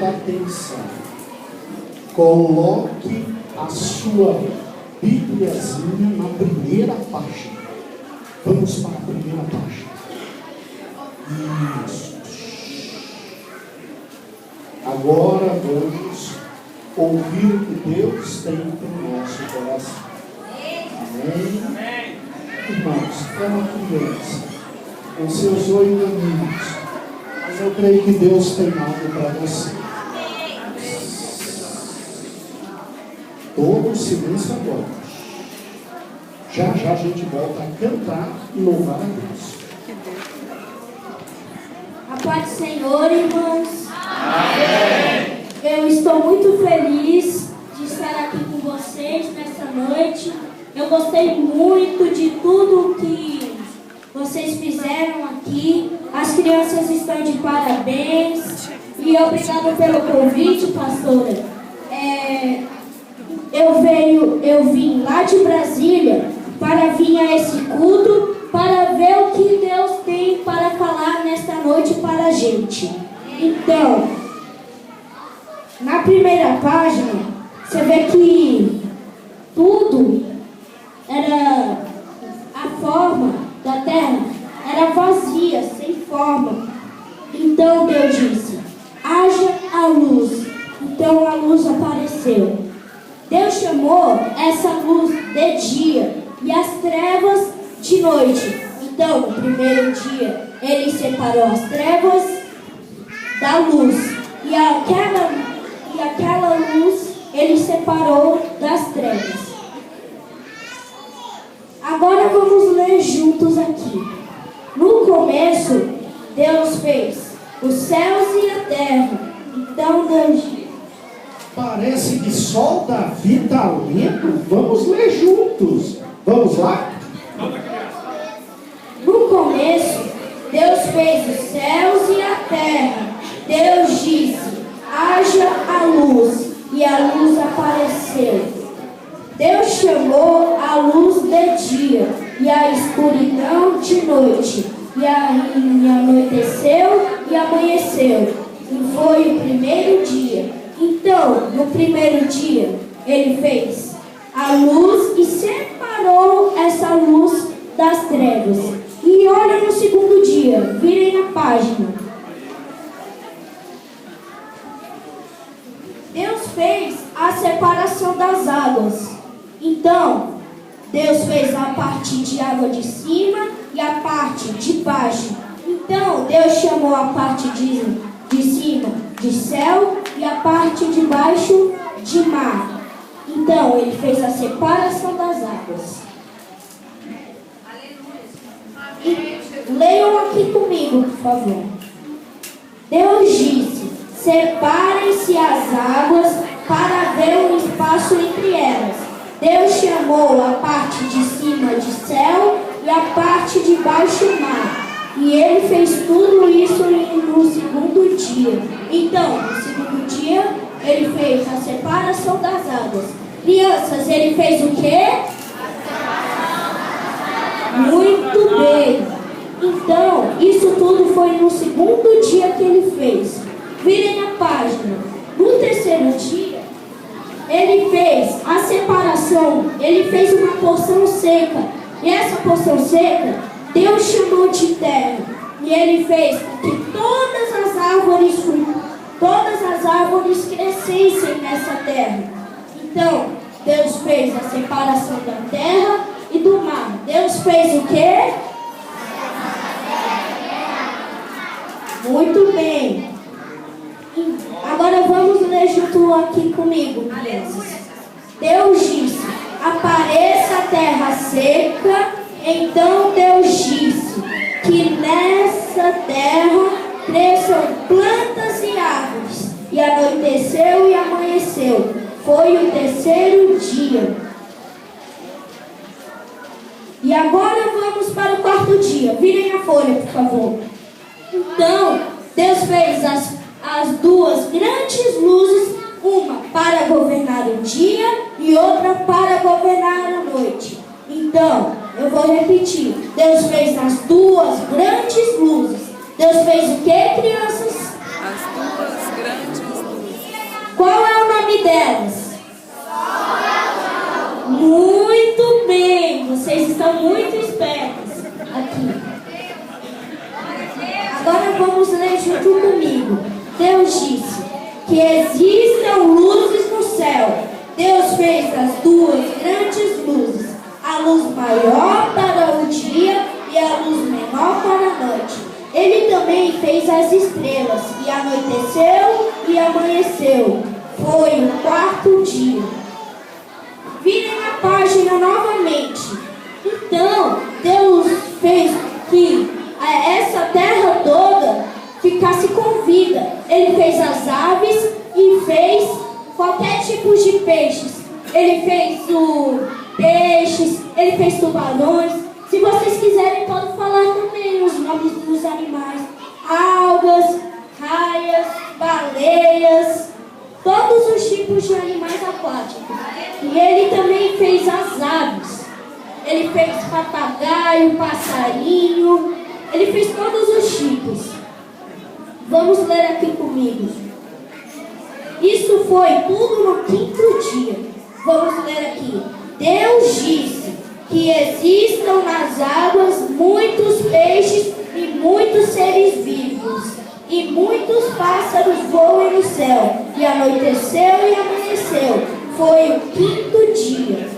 toda a atenção. Coloque a sua Bíbliazinha na primeira página. Vamos para a primeira página. Isso. Agora vamos ouvir o que Deus tem para o nosso coração. Amém? Irmãos, é uma criança com seus 8 aninhos, mas eu creio que Deus tem algo para você. Todo o silêncio agora. Já já a gente volta a cantar e louvar a Deus. A paz do Senhor, irmãos. Amém. Eu estou muito feliz de estar aqui com vocês nessa noite. Eu gostei muito de tudo que vocês fizeram aqui. As crianças estão de parabéns. E obrigado pelo convite, pastora. Eu vim lá de Brasília para vir a esse culto, para ver o que Deus tem para falar nesta noite para a gente. Então, na primeira página, você vê que tudo era, a forma da terra era vazia, sem forma. Então Deus disse: haja a luz. Então a luz apareceu. Deus chamou essa luz de dia e as trevas de noite. Então, no primeiro dia, Ele separou as trevas da luz. E aquela luz Ele separou das trevas. Agora vamos ler juntos aqui. No começo, Deus fez os céus e a terra. Então Deus disse: Parece que só o Davi está lendo. Vamos ler juntos. Vamos lá? no começo, Deus fez os céus e a terra. Deus disse: haja a luz. E a luz apareceu. Deus chamou a luz de dia e a escuridão de noite. E anoiteceu e amanheceu. E foi o primeiro dia. Então, no primeiro dia, Ele fez a luz e separou essa luz das trevas. E olha no segundo dia, virem a página. Deus fez a separação das águas. Então, Deus fez a parte de água de cima e a parte de baixo. Então, Deus chamou a parte de cima de céu e a parte de baixo de mar. Então, Ele fez a separação das águas. E leiam aqui comigo, por favor. Deus disse: separem-se as águas para haver um espaço entre elas. Deus chamou a parte de cima de céu e a parte de baixo mar. E Ele fez tudo isso no segundo dia. Então, no segundo dia, Ele fez a separação das águas. Crianças, Ele fez o quê? Muito bem. Então, isso tudo foi no segundo dia que Ele fez. Virem a página. No terceiro dia, Ele fez a separação. Ele fez uma porção seca. E essa porção seca, Deus chamou de terra. E Ele fez com que todas as árvores crescessem nessa terra. Então, Deus fez a separação da terra e do mar. Deus fez o quê? Muito bem. Agora vamos ler junto aqui comigo, crianças. Deus disse: apareça a terra seca. Então Deus disse que nessa terra cresçam plantas e árvores. E anoiteceu e amanheceu. Foi o terceiro dia. E agora vamos para o quarto dia. Virem a folha, por favor. Então, Deus fez as duas grandes luzes, uma para governar o dia e outra para governar a noite. Então, eu vou repetir. Deus fez as duas grandes luzes. Deus fez o que, crianças? As duas grandes luzes. muito espertas. Aqui. Agora vamos ler junto comigo. Deus disse que existam luzes no céu. Deus fez as duas grandes luzes, a luz maior para o dia e a luz menor para a noite. Ele também fez as estrelas, e anoiteceu e amanheceu. Foi o quarto dia. Virem a página novamente. Então, Deus fez que essa terra toda ficasse com vida. Ele fez as aves e fez qualquer tipo de peixes. Ele fez peixes, ele fez tubarões. Se vocês quiserem, podem falar também os nomes dos animais. Algas, raias, baleias, todos os tipos de animais aquáticos. E ele também fez as aves. Ele fez papagaio, passarinho. Ele fez todos os tipos. Vamos ler aqui comigo. Isso foi tudo no quinto dia. Vamos ler aqui. Deus disse que existam nas águas muitos peixes e muitos seres vivos, e muitos pássaros voem no céu. E anoiteceu e amanheceu. Foi o quinto dia.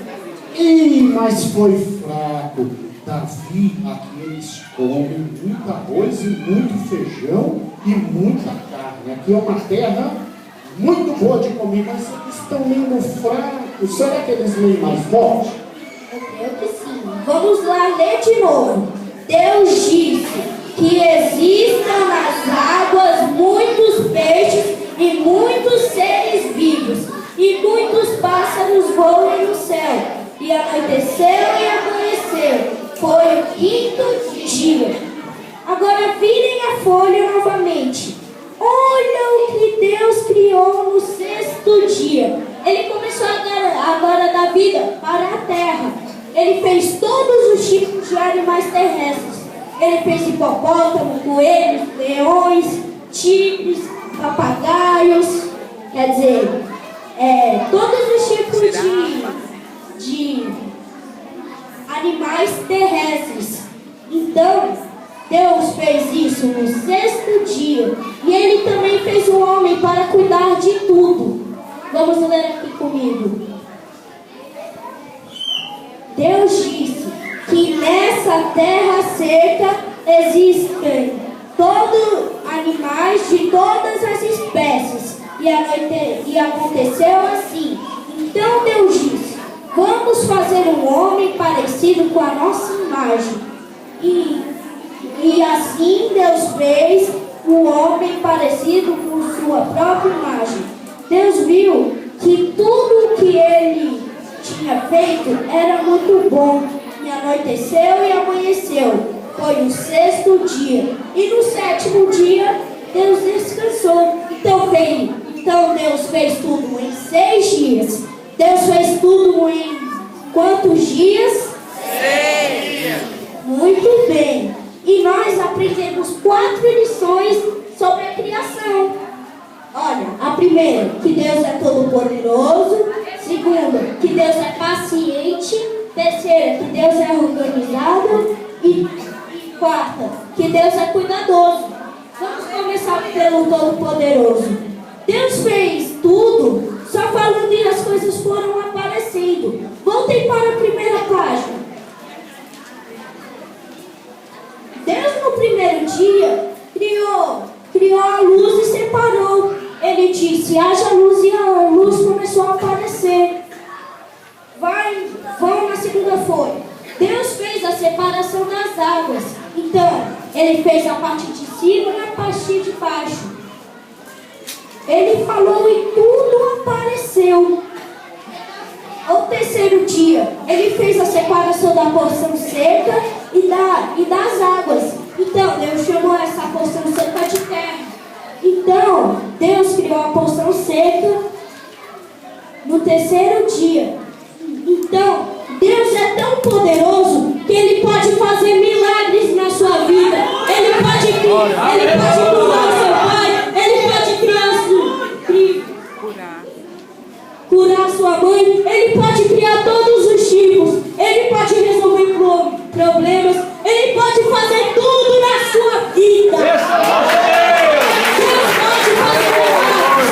Mas foi fraco. Davi, aqui eles comem muito arroz e muito feijão e muita carne. Aqui é uma terra muito boa de comer, mas eles estão meio fracos. Será que eles leem mais forte? Eu creio que sim. Vamos lá ler de novo. Deus disse que existam nas águas muitos peixes e muitos seres vivos, e muitos pássaros voem no céu. E anoiteceu e amanheceu. Foi o quinto dia. Agora virem a folha novamente. Olha o que Deus criou no sexto dia. Ele começou agora a dar vida para a terra. Ele fez todos os tipos de animais terrestres. Ele fez hipopótamo, coelhos, leões, tigres, papagaios. Quer dizer, todos os tipos de animais terrestres. Então, Deus fez isso no sexto dia. E Ele também fez o homem para cuidar de tudo. Vamos ler aqui comigo. Deus disse que nessa terra seca existem todos animais de todas as espécies. E aconteceu assim. Então Deus disse: vamos fazer um homem parecido com a nossa imagem. E assim Deus fez o homem parecido com sua própria imagem. Deus viu que tudo o que ele tinha feito era muito bom. E anoiteceu e amanheceu. Foi o sexto dia. E no sétimo dia, Deus descansou. Então Deus fez tudo em 6 dias. Deus fez tudo em quantos dias? 6 dias. Muito bem. E nós aprendemos 4 lições sobre a criação. Olha, a primeira, que Deus é todo-poderoso. Segunda, que Deus é paciente. Terceira, que Deus é organizado. E quarta, que Deus é cuidadoso. Vamos começar pelo todo-poderoso. Deus fez tudo só falando e as coisas foram aparecendo. Voltem para a primeira página. Deus no primeiro dia criou a luz e separou. Ele disse: haja luz, e a luz começou a aparecer. Vão na segunda folha. Deus fez a separação das águas. Então, Ele fez a parte de cima e a parte de baixo. Ele falou e tudo apareceu. Ao terceiro dia, Ele fez a separação da porção seca e das águas. Então, Deus chamou essa porção seca de terra. Então, Deus criou a porção seca no terceiro dia. Então, Deus é tão poderoso que Ele pode fazer milagres na sua vida. Ele pode curar seu pai. Ele pode curar sua mãe. Ele pode criar todos os tipos. Ele pode resolver problemas. problemas. Ele pode fazer tudo na sua vida. Deus pode fazer milagres.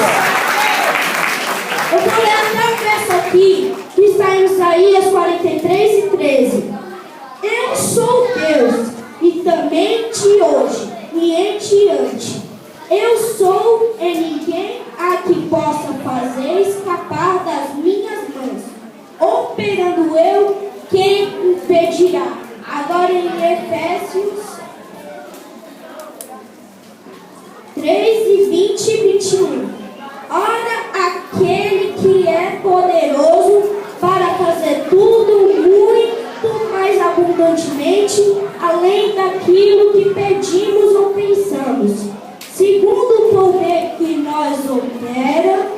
Eu vou ler até um verso aqui, que está em Isaías 43:13. Eu sou Deus, e também de hoje, e em diante. Eu sou, e ninguém há que possa fazer escapar das minhas mãos. Operando eu, quem impedirá? Agora em Efésios 3:20-21. Ora, aquele que é poderoso para fazer tudo muito mais abundantemente, além daquilo que pedimos ou pensamos, segundo o poder que nós opera,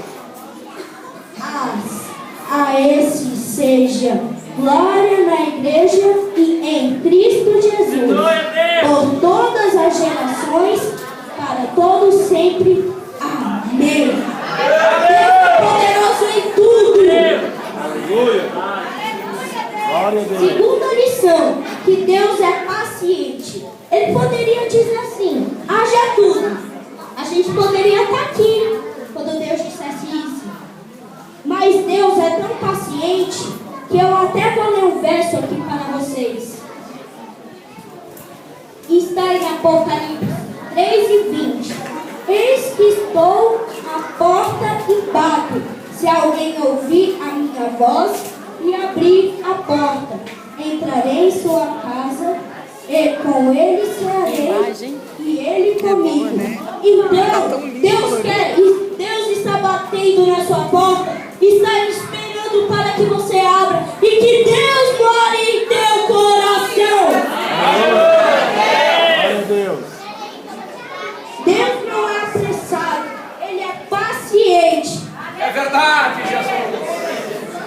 a esse seja glória na igreja e em Cristo Jesus, por todas as gerações, para todos sempre. Amém. Deus é poderoso em tudo. Segunda lição, que Deus é paciente. Ele poderia dizer assim: haja tudo. A gente poderia estar aqui quando Deus dissesse isso. Mas Deus é tão paciente que eu até vou ler um verso aqui para vocês. Está em Apocalipse 3:20. Eis que estou à porta e bato. Se alguém ouvir a minha voz e abrir a porta, entrarei em sua casa e com ele cearei e ele comigo. Então, Deus está batendo na sua porta, está esperando para que você abra e que Deus more em teu coração. Deus não é apressado, Ele é paciente. É verdade, Jesus.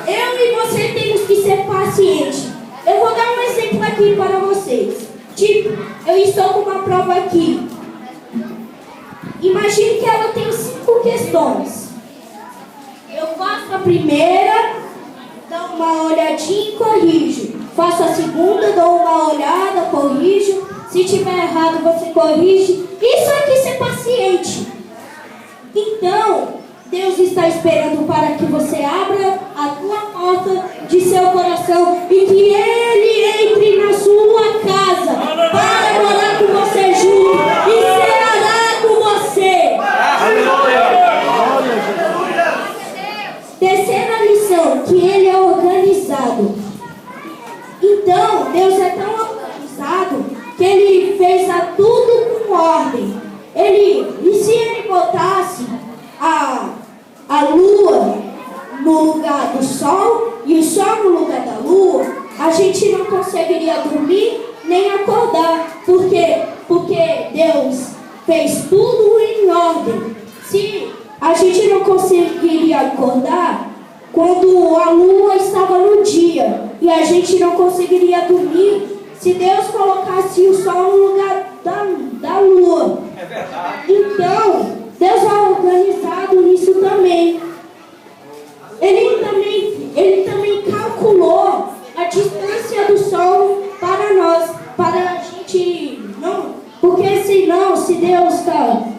Eu e você temos que ser pacientes. Eu vou dar um exemplo aqui para vocês. Tipo, eu estou com uma prova aqui. Imagine que ela tem 5 questões. Eu faço a primeira, dou uma olhadinha e corrijo. Faço a segunda, dou uma olhada, corrijo. Se tiver errado, você corrige. Isso aqui é ser paciente. Então, Deus está esperando para que você abra a tua porta de seu coração e que Ele entre na sua casa para morar com você junto e ceará com você. Terceira lição, que Ele é organizado. Então, Deus é tão organizado que Ele fez a tudo com ordem. E se Ele botasse a lua no lugar do sol e o sol no lugar da lua, a gente não conseguiria dormir nem acordar. Por quê? Porque Deus fez tudo em ordem. Se a gente não conseguiria acordar quando a lua estava no dia, e a gente não conseguiria dormir se Deus colocasse o sol no lugar da lua. É verdade. Então, Deus é organizado nisso também. Ele também calculou a distância do sol para nós, para a gente não. Porque senão, se Deus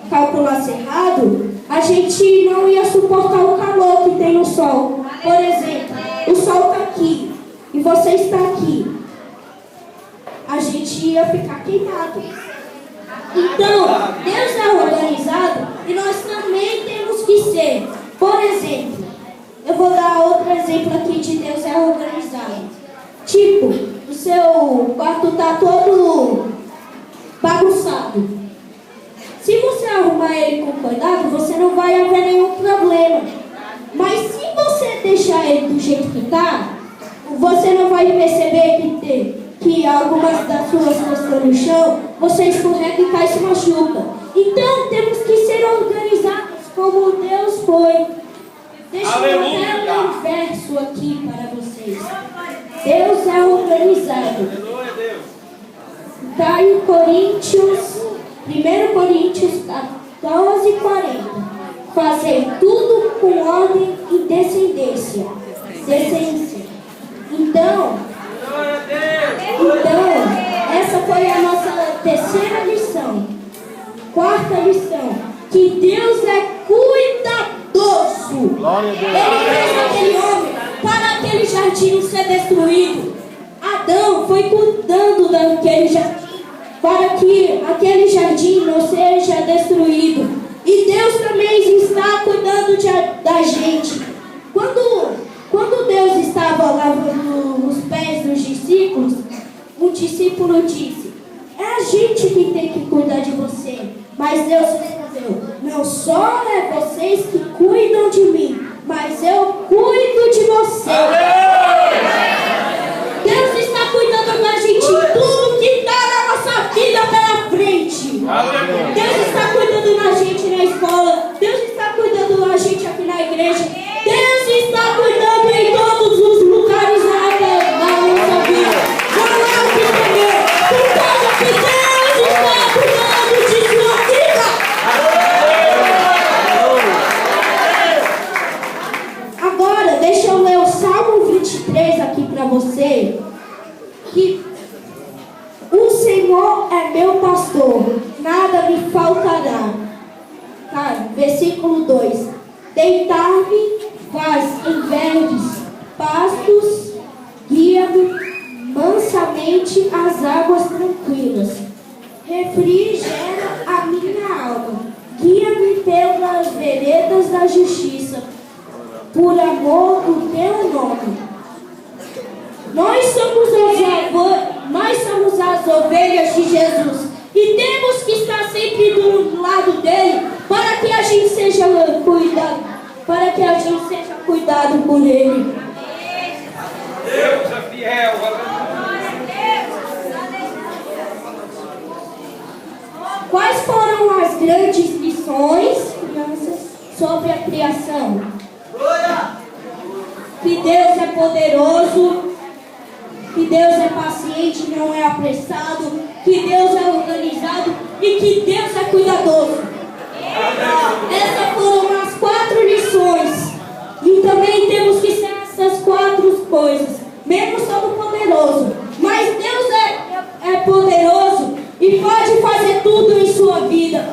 calculasse errado, a gente não ia suportar o calor que tem no sol. Por exemplo, o sol está aqui e você está aqui. A gente ia ficar queimado. Então, Deus é organizado e nós também temos que ser. Por exemplo, eu vou dar outro exemplo aqui de Deus é organizado. Tipo, o seu quarto está todo bagunçado. Se você arrumar ele com cuidado, você não vai haver nenhum problema. Mas se você deixar ele do jeito que está, você não vai perceber que algumas das suas coisas no chão, você escorrega e cai e se machuca. Então temos que ser organizados como Deus foi. Deixa eu até ler um verso aqui para vocês. Deus é organizado. Está em Coríntios, 1 Coríntios 14:40. Fazei tudo com ordem e decência. Então, Ele fez aquele homem para aquele jardim ser destruído. Adão foi cuidando daquele jardim para que aquele jardim não seja destruído. E Deus também está cuidando da gente. Quando Deus estava lavando os pés dos discípulos, um discípulo disse: é a gente que tem que cuidar de você. Mas Deus respondeu: não só é vocês que cuidam de mim, mas eu cuido de você. Deus está cuidando da gente em tudo que está na nossa vida pela frente. Deus está cuidando da gente na escola. Deus está cuidando da gente aqui na igreja. Deus está cuidando em todos os lugares da nossa vida. Não que temer, por causa que Deus está cuidando de sua vida. Agora, deixa eu ler o Salmo 23 aqui para você. Que o Senhor é meu pastor, nada me faltará. Tá, versículo 2: deitar-me faz em verdes pastos, guia-me mansamente às águas tranquilas, refrigera a minha alma, guia-me pelas veredas da justiça, por amor do teu nome. Nós somos as ovelhas de Jesus e temos que estar sempre do lado dele para que a gente seja cuidado por ele. Deus é fiel. Quais foram as grandes lições, crianças, sobre a criação? Que Deus é poderoso, que Deus é paciente, não é apressado, que Deus é organizado e que Deus é cuidadoso. Essas foram as 4 lições. E também temos que ser essas 4 coisas. Mesmo sendo poderoso, mas Deus é poderoso e pode fazer tudo em sua vida.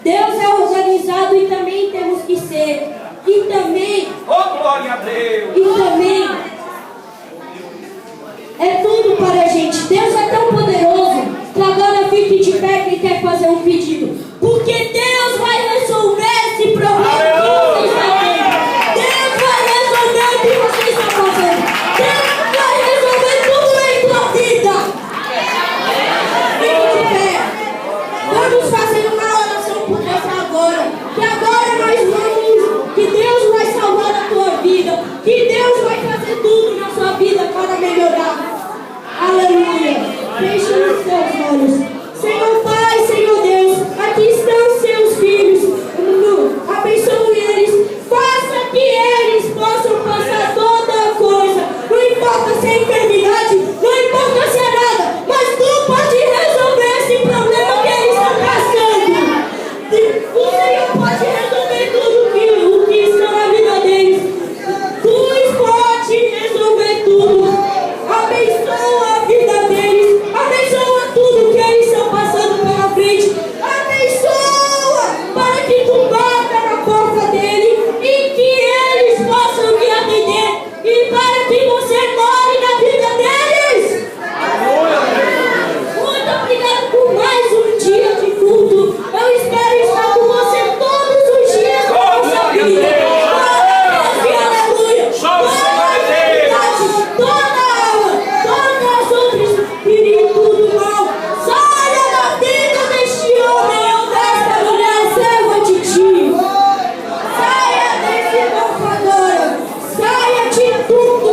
Deus é organizado e também temos que ser. E também, Glória a Deus. E também é tudo para a gente. Deus é tão poderoso que agora fique de pé e quer fazer um pedido. Porque Deus vai resolver esse problema que você está tendo. Deus vai resolver o que você está fazendo. Deus vai resolver tudo em sua vida. Fique de pé. Vamos fazer uma oração por Deus agora. Que agora nós vamos, que Deus vai salvar a tua vida. Que Deus vai fazer tudo na sua vida para melhorar. Aleluia. Feche os seus olhos. Senhor Pai, Senhor Deus, aqui estão seus filhos. Abençoe eles. Faça que eles possam passar toda coisa. Não importa se é enfermidade, não importa se é nada, mas tu pode resolver esse problema que eles estão passando. O Senhor pode resolver tudo o que está na vida deles. Tu pode resolver tudo. Abençoa a vida deles. Abençoa tudo que eles estão passando pela frente. Abençoa para que tu bata na porta dele e que eles possam te atender e para que você more na vida deles. Muito obrigado por mais um dia de culto. Eu espero estar com você todos os dias da nossa vida. Aleluia. Toda alma, todas as outras espírito do mal, saia da vida deste homem ou desta mulher, serva de ti. Saia desse malfador, saia de tudo,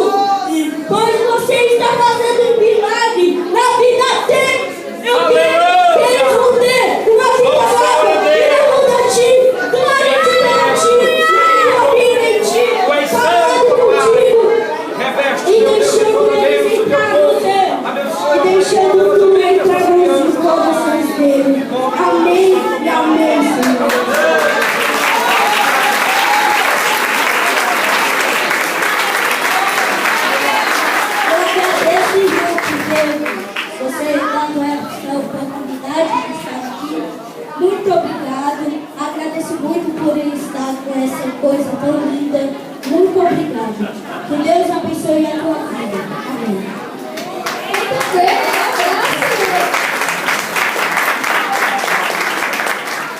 pois você está fazendo um milagre na vida dele. Eu quero que eles vão ter uma vida nova, graças a ti, glória a ti, minha vida em ti, falando contigo. E deixando eles entrar no céu. E deixando tu entrar nos corações dele. Amém e amém, Senhor. Eu agradeço, irmão, por você dando essa oportunidade de estar aqui. Muito obrigado. Agradeço muito por ele estar com essa coisa tão linda.